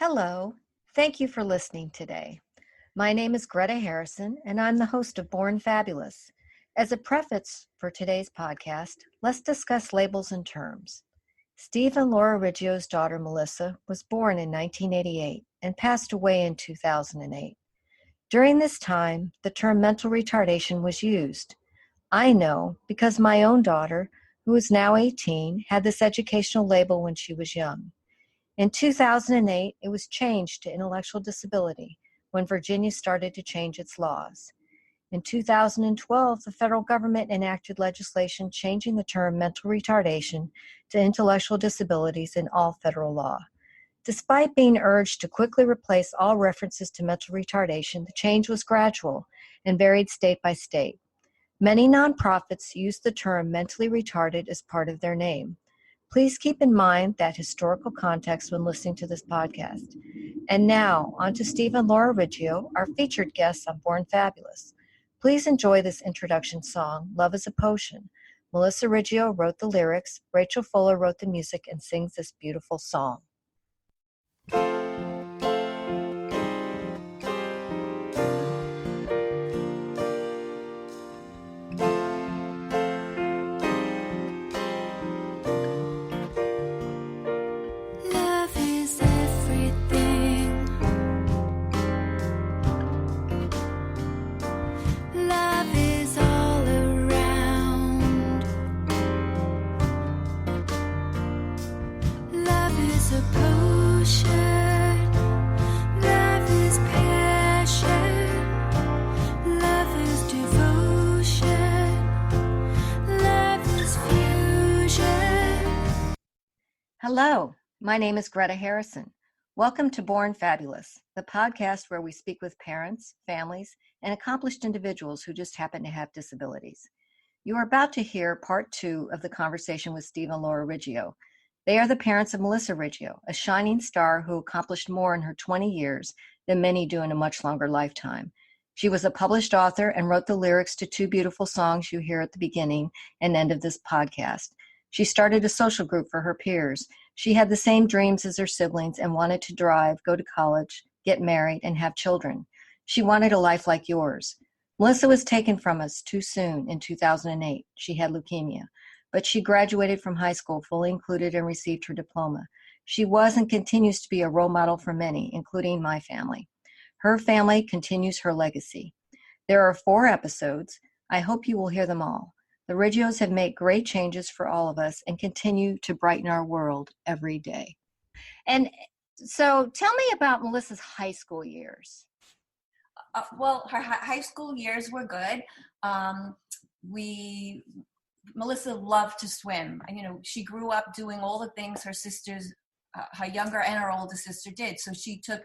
Hello, thank you for listening today. My name is Greta Harrison, and I'm the host of Born Fabulous. As a preface for today's podcast, let's discuss labels and terms. Steve and Laura Riggio's daughter Melissa was born in 1988 and passed away in 2008. During this time, the term mental retardation was used. I know because my own daughter, who is now 18, had this educational label when she was young. In 2008, it was changed to intellectual disability when Virginia started to change its laws. In 2012, the federal government enacted legislation changing the term mental retardation to intellectual disabilities in all federal law. Despite being urged to quickly replace all references to mental retardation, the change was gradual and varied state by state. Many nonprofits use the term mentally retarded as part of their name. Please keep in mind that historical context when listening to this podcast. And now, on to Steve and Laura Riggio, our featured guests on Born Fabulous. Please enjoy this introduction song, Love is a Potion. Melissa Riggio wrote the lyrics, Rachel Fuller wrote the music, and sings this beautiful song. Hello, my name is Greta Harrison. Welcome to Born Fabulous, the podcast where we speak with parents, families, and accomplished individuals who just happen to have disabilities. You are about to hear part 2 of the conversation with Steve and Laura Riggio. They are the parents of Melissa Riggio, a shining star who accomplished more in her 20 years than many do in a much longer lifetime. She was a published author and wrote the lyrics to 2 beautiful songs you hear at the beginning and end of this podcast. She started a social group for her peers. She had the same dreams as her siblings and wanted to drive, go to college, get married, and have children. She wanted a life like yours. Melissa was taken from us too soon in 2008. She had leukemia, but she graduated from high school fully included and received her diploma. She was and continues to be a role model for many, including my family. Her family continues her legacy. There are 4 episodes. I hope you will hear them all. The Riggios have made great changes for all of us and continue to brighten our world every day. And so tell me about Melissa's high school years. Well, her high school years were good. Melissa loved to swim. She grew up doing all the things her sisters, her younger and her older sister did. So she took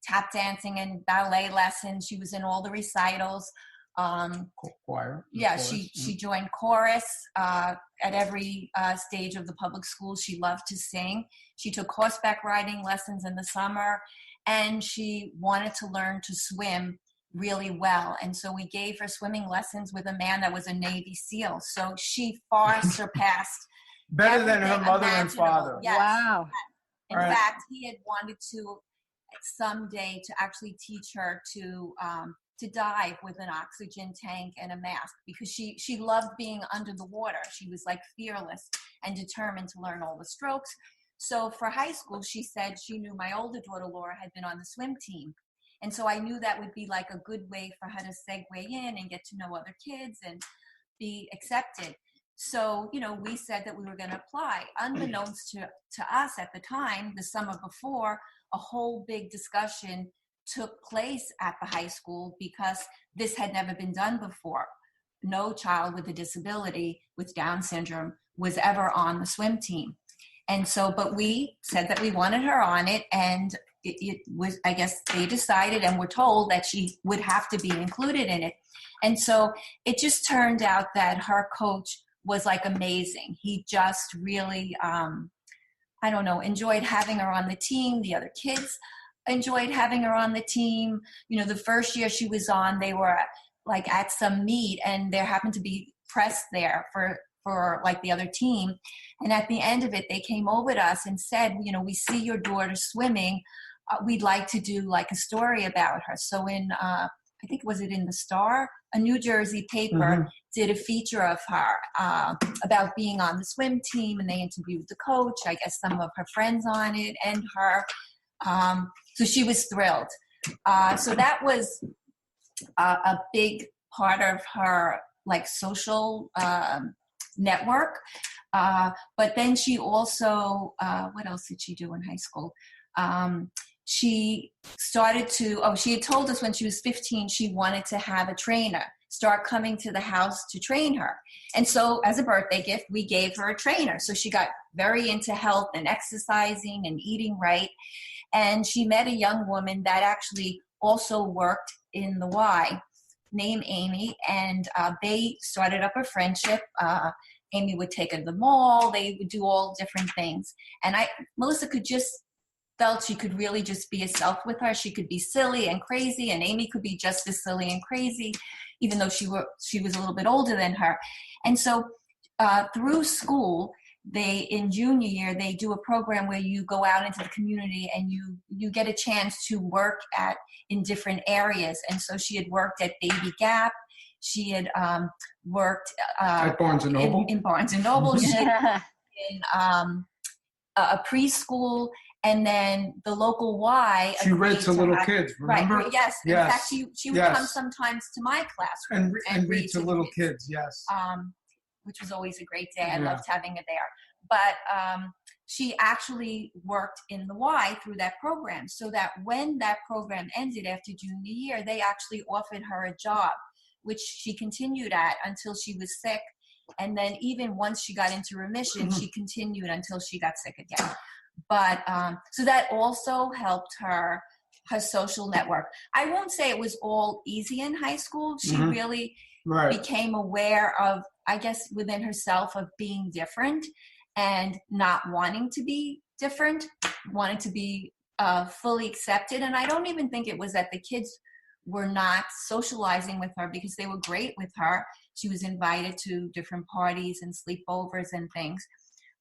tap dancing and ballet lessons. She was in all the recitals. Choir. Yeah, she joined chorus at every stage of the public school. She loved to sing. She took horseback riding lessons in the summer, and she wanted to learn to swim really well. And so we gave her swimming lessons with a man that was a Navy SEAL. So she far surpassed better than her mother and father. Yes. Wow. In fact, he had wanted to someday to actually teach her to dive with an oxygen tank and a mask, because she loved being under the water. She was like fearless and determined to learn all the strokes. So for high school, she said she knew my older daughter Laura had been on the swim team. And so I knew that would be like a good way for her to segue in and get to know other kids and be accepted. So, we said that we were going to apply. Unbeknownst to us at the time, the summer before, a whole big discussion took place at the high school because this had never been done before. No child with a disability with Down syndrome was ever on the swim team. And so, but we said that we wanted her on it, and it was, I guess they decided and were told that she would have to be included in it. And so it just turned out that her coach was like amazing. He just really, enjoyed having her on the team. The other kids enjoyed having her on the team. The first year she was on, they were like at some meet, and there happened to be press there for like the other team. And at the end of it, they came over to us and said, we see your daughter swimming. we'd like to do like a story about her. So I think, was it in the Star? A New Jersey paper did a feature of her about being on the swim team, and they interviewed the coach, I guess some of her friends on it, and her. So she was thrilled. So that was a big part of her like social network. But then she also, what else did she do in high school? She started to, she had told us when she was 15, she wanted to have a trainer start coming to the house to train her. And so as a birthday gift, we gave her a trainer. So she got very into health and exercising and eating right. And she met a young woman that actually also worked in the Y named Amy. And they started up a friendship. Amy would take her to the mall. They would do all different things. And Melissa felt she could really just be herself with her. She could be silly and crazy, and Amy could be just as silly and crazy, even though she was a little bit older than her. And so through school, in junior year, they do a program where you go out into the community and you get a chance to work in different areas. And so she had worked at Baby Gap. She had worked at Barnes & Noble. In Barnes & Noble. She had in a preschool. And then the local Y. She read to little kids, remember? Right, yes. In fact, she would come sometimes to my classroom. And read to little kids, yes. Which was always a great day. I loved having it there. But she actually worked in the Y through that program, so that when that program ended after junior year, they actually offered her a job, which she continued at until she was sick. And then even once she got into remission, she continued until she got sick again. But so that also helped her social network. I won't say it was all easy in high school. She really became aware of, I guess, within herself of being different and not wanting to be different, wanting to be fully accepted. And I don't even think it was that the kids were not socializing with her, because they were great with her. She was invited to different parties and sleepovers and things.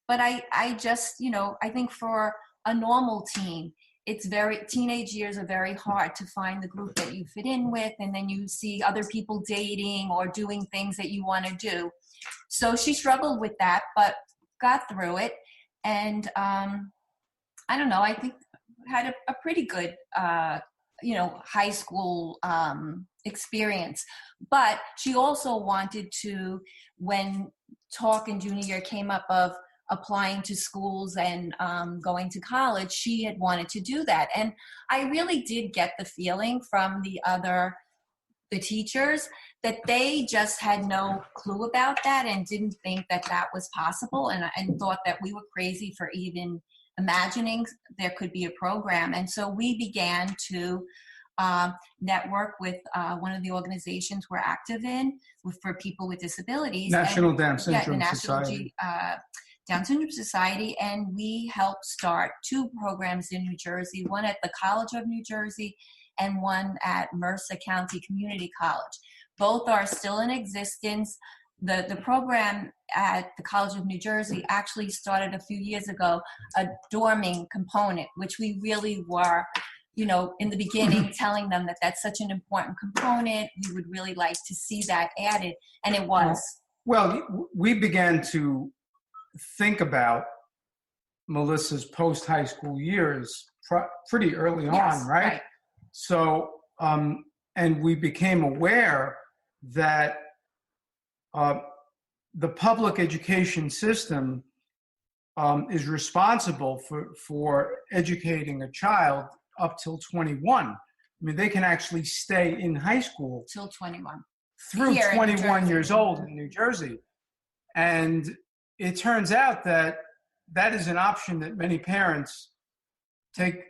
But I just, I think for a normal teen, teenage years are very hard to find the group that you fit in with, and then you see other people dating or doing things that you want to do. So she struggled with that, but got through it. And I don't know, I think had a pretty good, high school experience. But she also wanted to, when talk in junior year came up of applying to schools and going to college, she had wanted to do that. And I really did get the feeling from the teachers that they just had no clue about that and didn't think that was possible, and thought that we were crazy for even imagining there could be a program. And so we began to network with one of the organizations we're active in for people with disabilities. National Down Syndrome Society. Down Syndrome Society, and we helped start 2 programs in New Jersey, one at the College of New Jersey and one at Mercer County Community College. Both are still in existence. The program at the College of New Jersey actually started a few years ago, a dorming component, which we really were, in the beginning telling them that that's such an important component. We would really like to see that added, and it was. Well, we began to think about Melissa's post-high school years pretty early on, right? So, and we became aware that the public education system is responsible for educating a child up till 21. I mean, they can actually stay in high school till 21. Through 21 years old in New Jersey. And it turns out that is an option that many parents take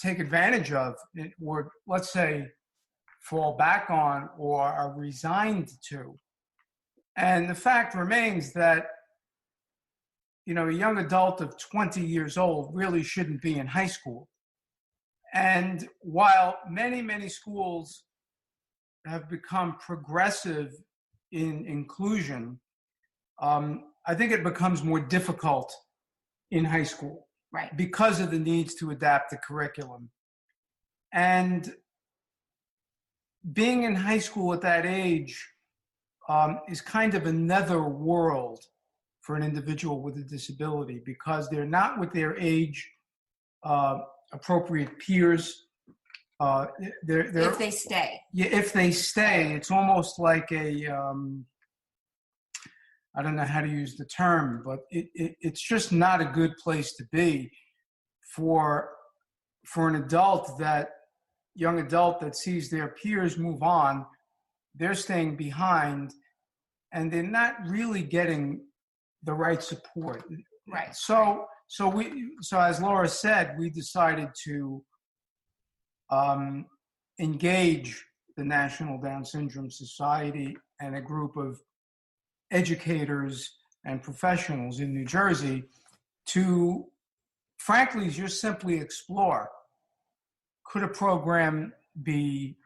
advantage of, or let's say fall back on, or are resigned to. And the fact remains that, a young adult of 20 years old really shouldn't be in high school. And while many, many schools have become progressive in inclusion, I think it becomes more difficult in high school, right? Because of the needs to adapt the curriculum. And being in high school at that age is kind of another world for an individual with a disability, because they're not with their age appropriate peers. If they stay. Yeah, if they stay, it's almost like a, I don't know how to use the term, but it's just not a good place to be for an young adult that sees their peers move on. They're staying behind, and they're not really getting the right support. Right. So as Laura said, we decided to engage the National Down Syndrome Society and a group of educators and professionals in New Jersey to, frankly, just simply explore, could a program be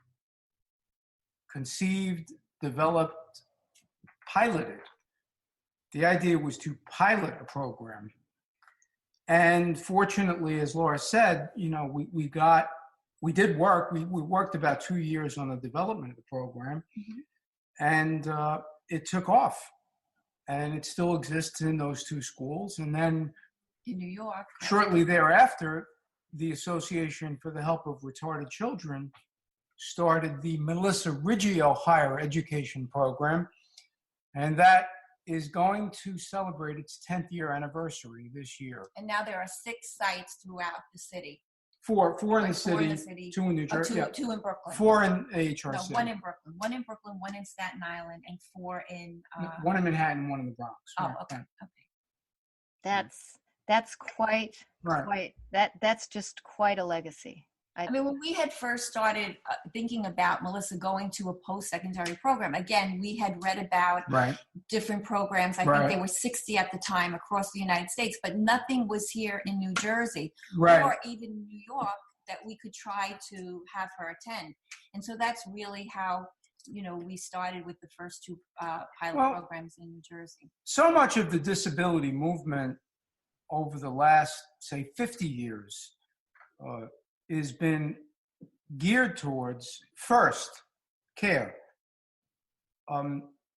conceived, developed, piloted? The idea was to pilot a program. And fortunately, as Laura said, we did work. We worked about 2 years on the development of the program, and it took off. And it still exists in those two schools. And then in New York, shortly thereafter, the Association for the Help of Retarded Children started the Melissa Riggio Higher Education Program. And that is going to celebrate its 10th year anniversary this year. And now there are 6 sites throughout the city. Four in the city, 2 in New Jersey. Two in Brooklyn. 4 in HRC. No, 1 in Brooklyn. 1 in Brooklyn, 1 in Staten Island, and 4 in... 1 in Manhattan, 1 in the Bronx. Oh, okay. That's quite that's just quite a legacy. I mean, when we had first started thinking about Melissa going to a post-secondary program, again, we had read about different programs. I think there were 60 at the time across the United States, but nothing was here in New Jersey or even New York that we could try to have her attend. And so that's really how, we started with the first 2 pilot programs in New Jersey. So much of the disability movement over the last, say, 50 years has been geared towards, first, care.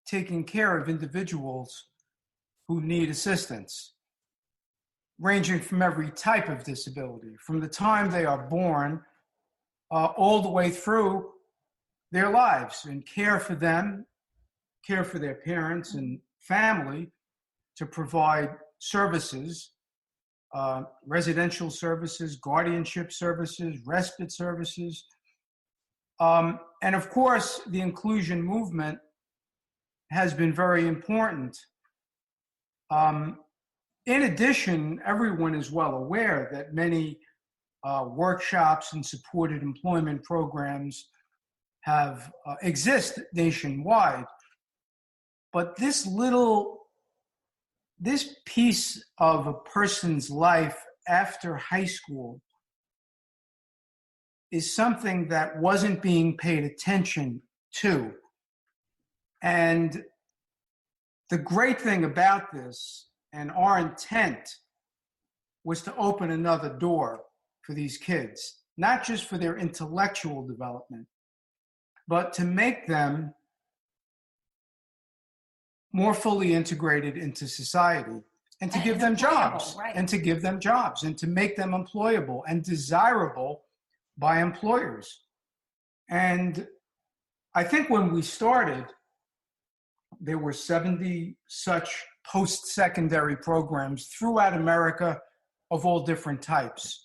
Taking care of individuals who need assistance, ranging from every type of disability, from the time they are born all the way through their lives, and care for them, care for their parents and family, to provide services, residential services, guardianship services, respite services. And of course, the inclusion movement has been very important. In addition, everyone is well aware that many workshops and supported employment programs exist nationwide. But this piece of a person's life after high school is something that wasn't being paid attention to. And the great thing about this, and our intent, was to open another door for these kids, not just for their intellectual development, but to make them more fully integrated into society, and to give them jobs, and to give them jobs, and to make them employable and desirable by employers. And I think when we started, there were 70 such post-secondary programs throughout America of all different types.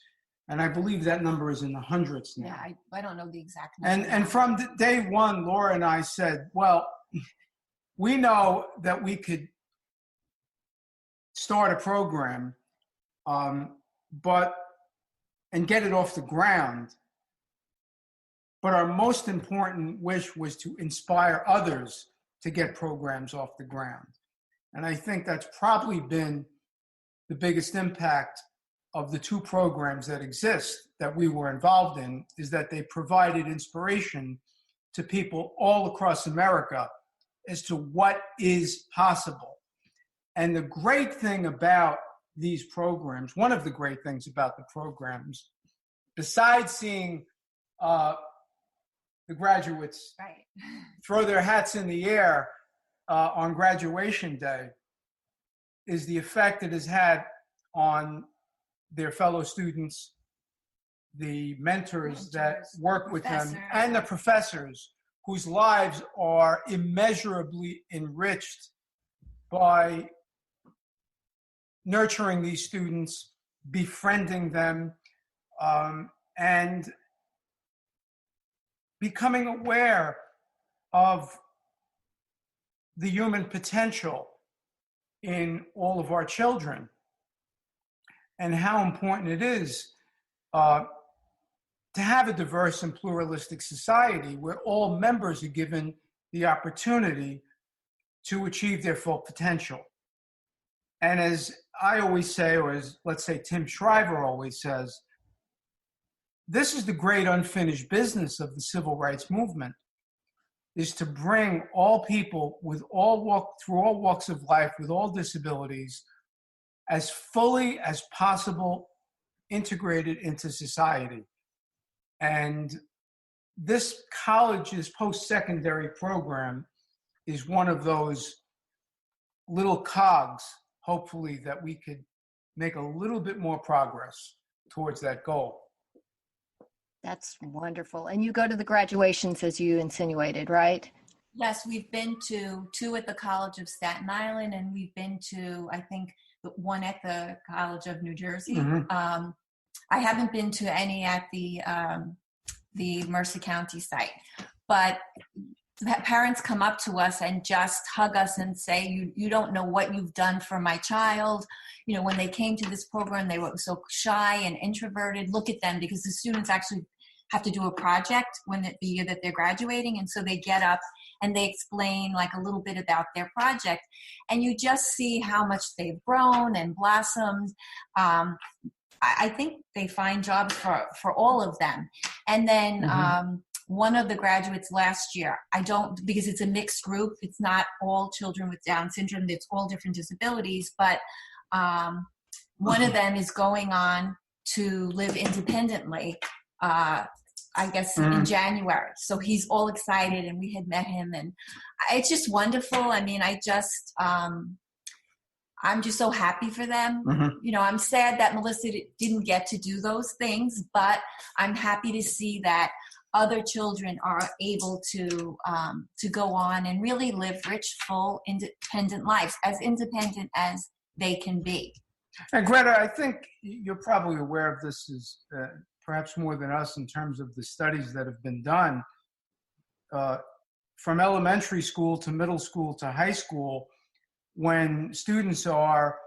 And I believe that number is in the hundreds now. Yeah, I don't know the exact number. And from day one, Laura and I said, well, we know that we could start a program, and get it off the ground. But our most important wish was to inspire others to get programs off the ground. And I think that's probably been the biggest impact of the 2 programs that exist that we were involved in, is that they provided inspiration to people all across America as to what is possible. And the great thing about these programs, one of the great things about the programs, besides seeing the graduates Right. throw their hats in the air on graduation day is the effect it has had on their fellow students, the mentors that work with them, and the professors whose lives are immeasurably enriched by nurturing these students, befriending them, and becoming aware of the human potential in all of our children and how important it is to have a diverse and pluralistic society where all members are given the opportunity to achieve their full potential. And as I always say, or as let's say Tim Shriver always says, this is the great unfinished business of the civil rights movement, is to bring all people with through all walks of life, with all disabilities, as fully as possible integrated into society. And this college's post-secondary program is one of those little cogs, hopefully, that we could make a little bit more progress towards that goal. That's wonderful. And you go to the graduations, as you insinuated, right? Yes, we've been to 2 at the College of Staten Island, and we've been to, I think, 1 at the College of New Jersey. Mm-hmm. I haven't been to any at the Mercer County site, but parents come up to us and just hug us and say, you don't know what you've done for my child. You know, when they came to this program, they were so shy and introverted. Look at them, because the students actually have to do a project the year that they're graduating. And so they get up and they explain like a little bit about their project. And you just see how much they've grown and blossomed. I think they find jobs for all of them. And then one of the graduates last year, because it's a mixed group, it's not all children with Down syndrome, it's all different disabilities, but one of them is going on to live independently, I guess in January. So he's all excited, and we had met him, and it's just wonderful. I mean, I'm just so happy for them. You know, I'm sad that Melissa didn't get to do those things, but I'm happy to see that other children are able to go on and really live rich, full, independent lives, as independent as they can be. And Greta, I think you're probably aware of this as perhaps more than us in terms of the studies that have been done. From elementary school to middle school to high school, when students are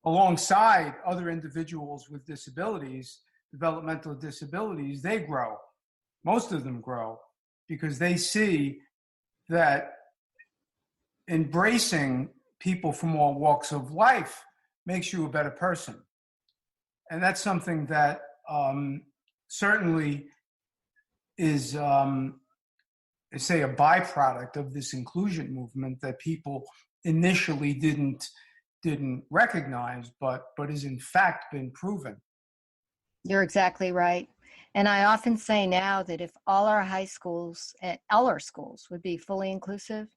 alongside other individuals with disabilities, developmental disabilities, they grow. Most of them grow because they see that embracing people from all walks of life makes you a better person. And that's something that certainly is, say, a byproduct of this inclusion movement that people initially didn't recognize, but is in fact been proven. You're exactly right. And I often say now that if all our high schools, all our schools would be fully inclusive,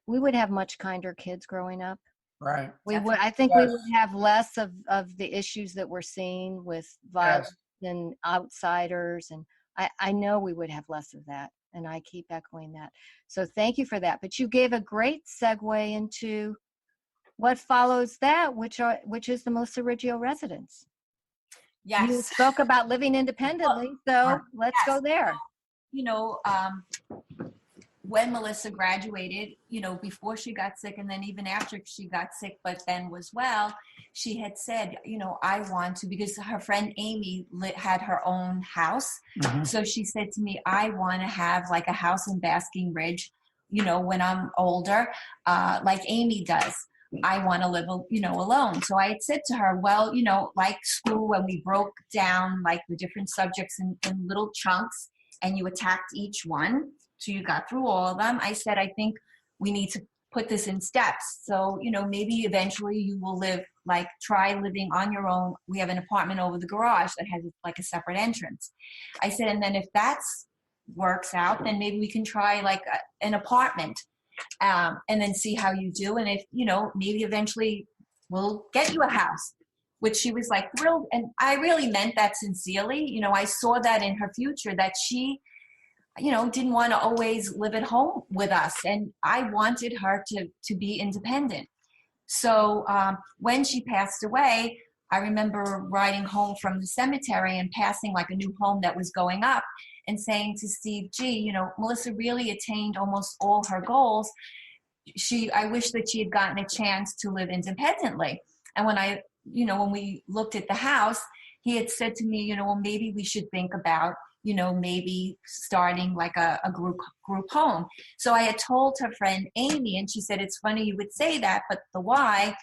we would have much kinder kids growing up. Right. I think we would have less of the issues that we're seeing with violence and outsiders. And I know we would have less of that. And I keep echoing that. So thank you for that. But you gave a great segue into what follows that, which is the Melissa Riggio residence. Yes. You spoke about living independently, so let's go there. You know, when Melissa graduated, you know, before she got sick and then even after she got sick, but then was well, she had said, you know, I want to, because her friend Amy had her own house. So she said to me, I want to have like a house in Basking Ridge, you know, when I'm older, like Amy does. I want to live, you know, alone. So I had said to her, well, you know, like school, when we broke down like the different subjects in little chunks and you attacked each one, so you got through all of them. I said, I think we need to put this in steps. So, maybe eventually you will try living on your own. We have an apartment over the garage that has like a separate entrance. I said, and then if that's works out, then maybe we can try like an apartment, and then see how you do. And if, maybe eventually we'll get you a house, which she was like thrilled. And I really meant that sincerely. I saw that in her future, that she, didn't want to always live at home with us. And I wanted her to be independent. So when she passed away, I remember riding home from the cemetery and passing like a new home that was going up and saying to Steve, gee, Melissa really attained almost all her goals. I wish that she had gotten a chance to live independently. And when we looked at the house, he had said to me, well, maybe we should think about, maybe starting like a group home. So I had told her friend Amy, and she said, it's funny you would say that, but the Y,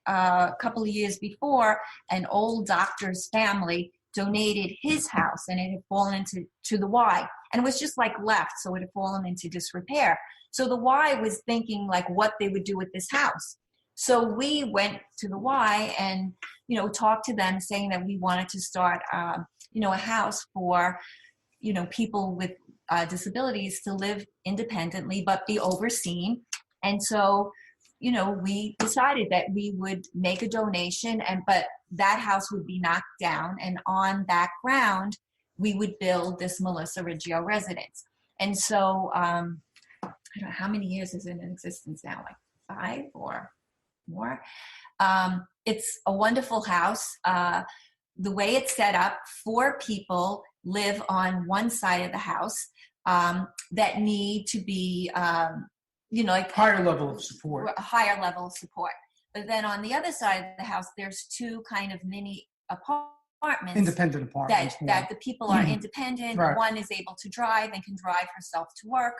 a couple of years before, an old doctor's family donated his house, and it had fallen into the Y, and it was just like left, so it had fallen into disrepair. So the Y was thinking like what they would do with this house. So we went to the Y and talked to them, saying that we wanted to start a house for people with disabilities to live independently but be overseen. And so we decided that we would make a donation, but that house would be knocked down, and on that ground we would build this Melissa Riggio residence. And so I don't know how many years is it in existence now, like 5 or more. It's a wonderful house. The way it's set up, 4 people live on one side of the house that need to be like higher level of support. A higher level of support. But then on the other side of the house, there's 2 kind of mini apartments. Independent apartments. That the people are independent. Right. One is able to drive and can drive herself to work.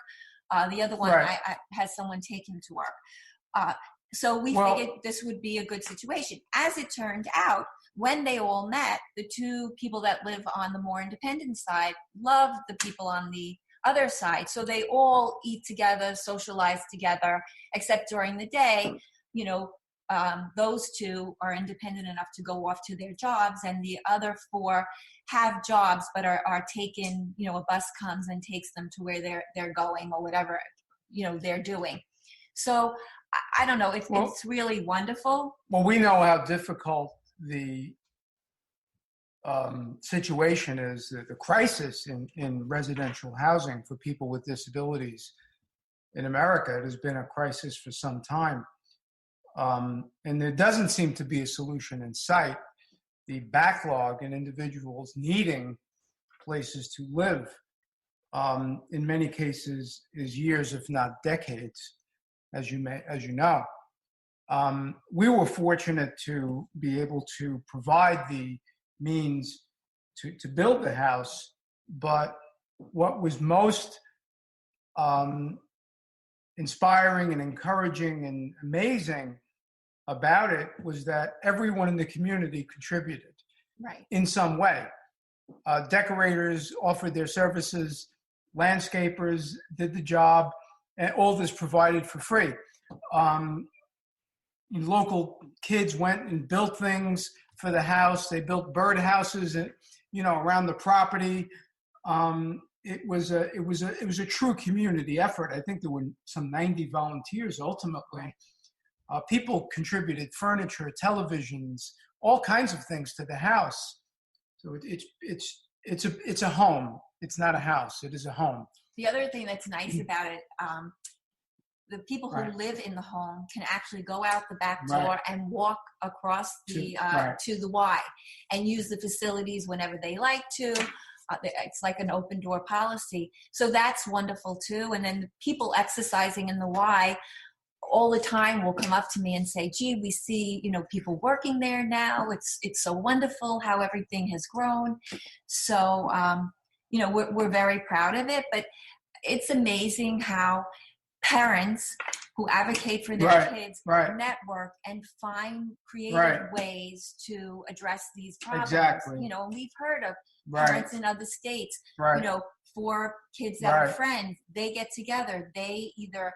The other one Right. has someone take him to work. So we figured this would be a good situation. As it turned out, when they all met, the 2 people that live on the more independent side loved the people on the other side. So they all eat together, socialize together, except during the day, those 2 are independent enough to go off to their jobs, and the other 4 have jobs but are taken, a bus comes and takes them to where they're going or whatever, they're doing. So I don't know, it's really wonderful. Well, we know how difficult the situation is, the crisis in residential housing for people with disabilities in America. It has been a crisis for some time. And there doesn't seem to be a solution in sight. The backlog in individuals needing places to live, in many cases, is years, if not decades, as you know. We were fortunate to be able to provide the means to build the house, but what was most inspiring and encouraging and amazing about it was that everyone in the community contributed, right, in some way. Decorators offered their services, landscapers did the job, and all this provided for free. Local kids went and built things for the house. They built bird houses, around the property. It was a true community effort. I think there were some 90 volunteers ultimately. People contributed furniture, televisions, all kinds of things to the house. So it's a home. It's not a house. It is a home. The other thing that's nice about it, the people who live in the home can actually go out the back door and walk across to the Y and use the facilities whenever they like to. It's like an open door policy. So that's wonderful too. And then the people exercising in the Y all the time will come up to me and say, gee, we see, people working there now. It's so wonderful how everything has grown. So, we're very proud of it, but it's amazing how parents who advocate for their kids network and find creative ways to address these problems. Exactly. And we've heard of parents in other states, for kids that are friends, they get together, they either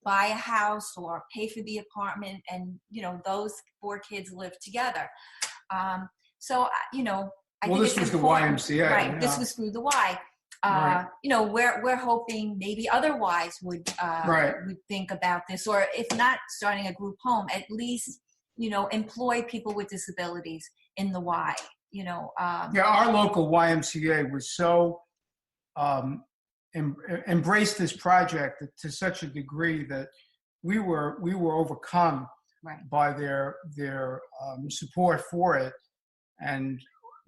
buy a house or pay for the apartment, and those 4 kids live together. So I think this was the important. YMCA, right? yeah. This was through the Y. Right. We're hoping maybe other Ys would think about this, or if not starting a group home, at least employ people with disabilities in the Y. Our local YMCA was so embraced this project to such a degree that we were overcome by their support for it. And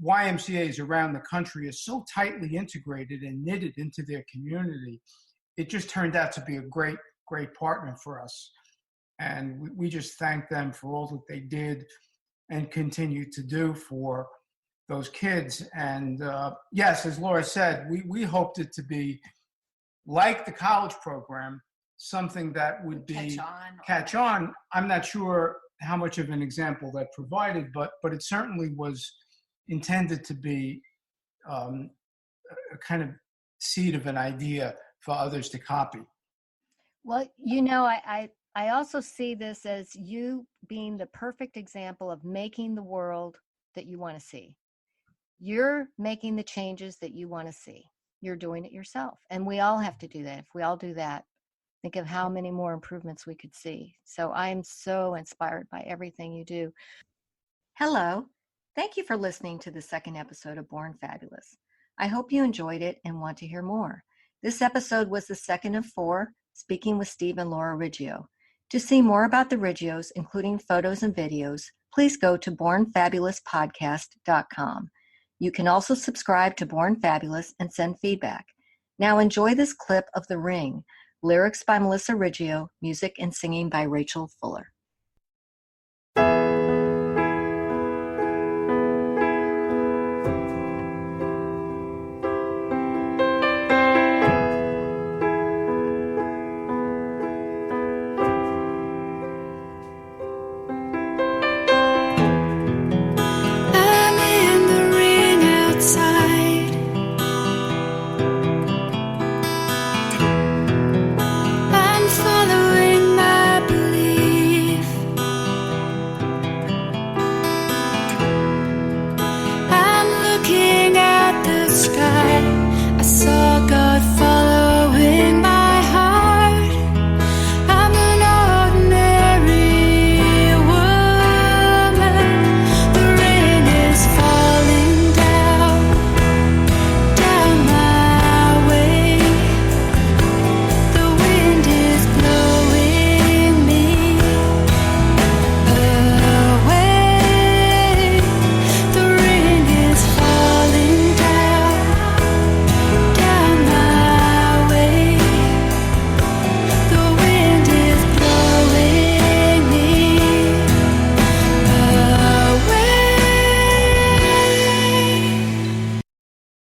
YMCAs around the country are so tightly integrated and knitted into their community. It just turned out to be a great partner for us. And we just thank them for all that they did and continue to do for those kids. And yes, as Laura said, we hoped it to be like the college program, something that would be catch on. I'm not sure how much of an example that provided, but it certainly was intended to be a kind of seed of an idea for others to copy. Well, I also see this as you being the perfect example of making the world that you want to see. You're making the changes that you want to see. You're doing it yourself. And we all have to do that. If we all do that, think of how many more improvements we could see. So I am so inspired by everything you do. Hello. Thank you for listening to the second episode of Born Fabulous. I hope you enjoyed it and want to hear more. This episode was the second of 4, speaking with Steve and Laura Riggio. To see more about the Riggios, including photos and videos, please go to bornfabulouspodcast.com. You can also subscribe to Born Fabulous and send feedback. Now enjoy this clip of The Ring, lyrics by Melissa Riggio, music and singing by Rachel Fuller. I saw God.